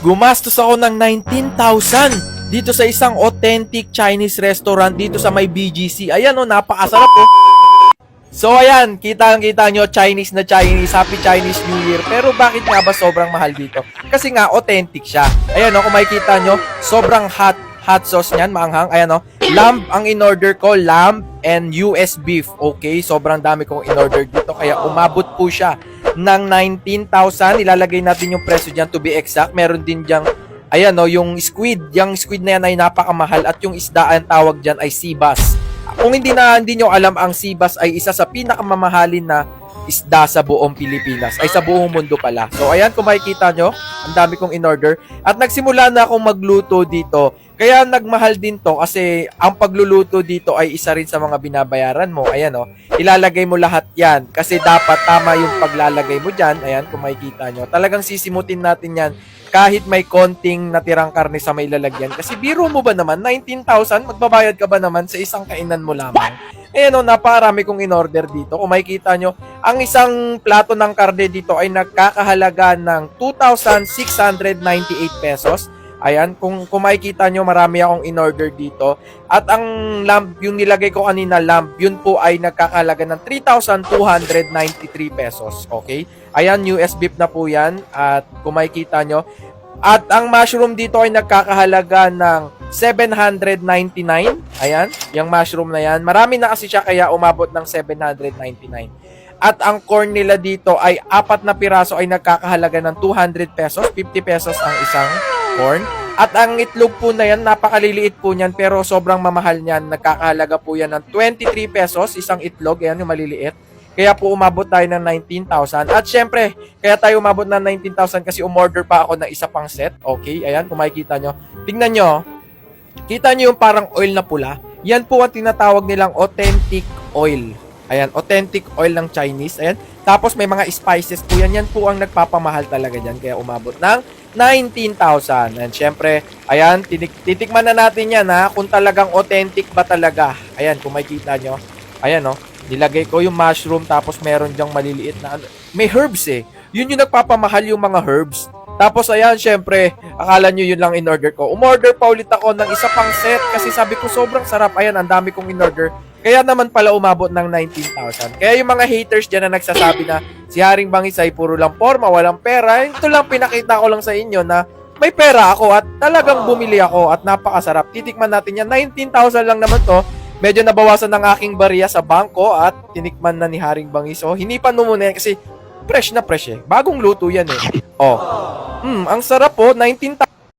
Gumastos ako ng 19,000 dito sa isang authentic Chinese restaurant dito sa may BGC. Ayan o, napakasarap o. So ayan, kita nyo, Chinese na Chinese, Happy Chinese New Year. Pero bakit nga ba sobrang mahal dito? Kasi nga, authentic siya. Ayan o, kung makikita nyo, sobrang hot sauce niyan, maanghang. Ayan o, lamb ang in-order ko, lamb and US beef. Okay, sobrang dami kong in-order dito, kaya umabot po siya ng 19,000. Ilalagay natin yung presyo dyan to be exact. Meron din dyang, ayan o, yung squid. Yung squid na yan ay napakamahal at yung isda ang tawag dyan ay sea bass. Kung hindi nyo alam, ang sea bass ay isa sa pinakamamahalin na isda sa buong Pilipinas. Ay sa buong mundo pala. So ayan, kung makikita nyo, ang dami kong in-order. At nagsimula na akong magluto dito. Kaya nagmahal din to kasi ang pagluluto dito ay isa rin sa mga binabayaran mo. Ayan o, ilalagay mo lahat yan. Kasi dapat tama yung paglalagay mo dyan. Ayan, kung makikita nyo. Talagang sisimutin natin yan kahit may konting natirang karne sa may lalagyan. Kasi biro mo ba naman, 19,000, magbabayad ka ba naman sa isang kainan mo lamang? Ayan o, napakarami kong in-order dito. Kung makikita nyo, ang isang plato ng karne dito ay nagkakahalaga ng 2,698 pesos. Ayan, kung makikita nyo, marami akong in-order dito. At ang lamb, yung nilagay ko kanina, lamb, yun po ay nagkakahalaga ng 3,293 pesos. Okay? Ayan, US beef na po yan. At kung makikita nyo, at ang mushroom dito ay nagkakahalaga ng 799. Ayan, yung mushroom na yan. Marami na kasi siya kaya umabot ng 799. At ang corn nila dito ay 4 na piraso ay nagkakahalaga ng 200 pesos. 50 pesos ang isang corn. At ang itlog po na yan, napakaliliit po niyan pero sobrang mamahal niyan. Nagkakahalaga po yan ng 23 pesos isang itlog. Ayan yung maliliit. Kaya po umabot tayo ng 19,000. At syempre, kaya tayo umabot ng 19,000 kasi umorder pa ako ng isa pang set. Okay, ayan, kung makikita nyo. Tingnan nyo, kita nyo yung parang oil na pula. Yan po ang tinatawag nilang authentic oil. Ayan, authentic oil ng Chinese. Ayan, tapos may mga spices po yan. Yan po ang nagpapamahal talaga dyan. Kaya umabot ng 19,000. And syempre, ayan, titikman na natin yan ha, kung talagang authentic ba talaga. Ayan, kung makikita nyo. Ayan o. Nilagay ko yung mushroom tapos meron dyang maliliit na may herbs eh. Yun yung nagpapamahal yung mga herbs. Tapos ayan, syempre, akala nyo yun lang in-order ko. Umorder pa ulit ako ng isa pang set kasi sabi ko sobrang sarap. Ayan, ang dami kong in-order. Kaya naman pala umabot ng 19,000. Kaya yung mga haters dyan na nagsasabi na si Haring Bangis ay puro lang forma, walang pera. Ito lang pinakita ko lang sa inyo na may pera ako at talagang bumili ako at napakasarap. Titikman natin yan. 19,000 lang naman to. Medyo nabawasan ng aking bariya sa bangko at tinikman na ni Haring Bangis. So, hinipan mo muna yan kasi fresh na fresh eh. Bagong luto yan eh. Oh. Ang sarap po. 19,000.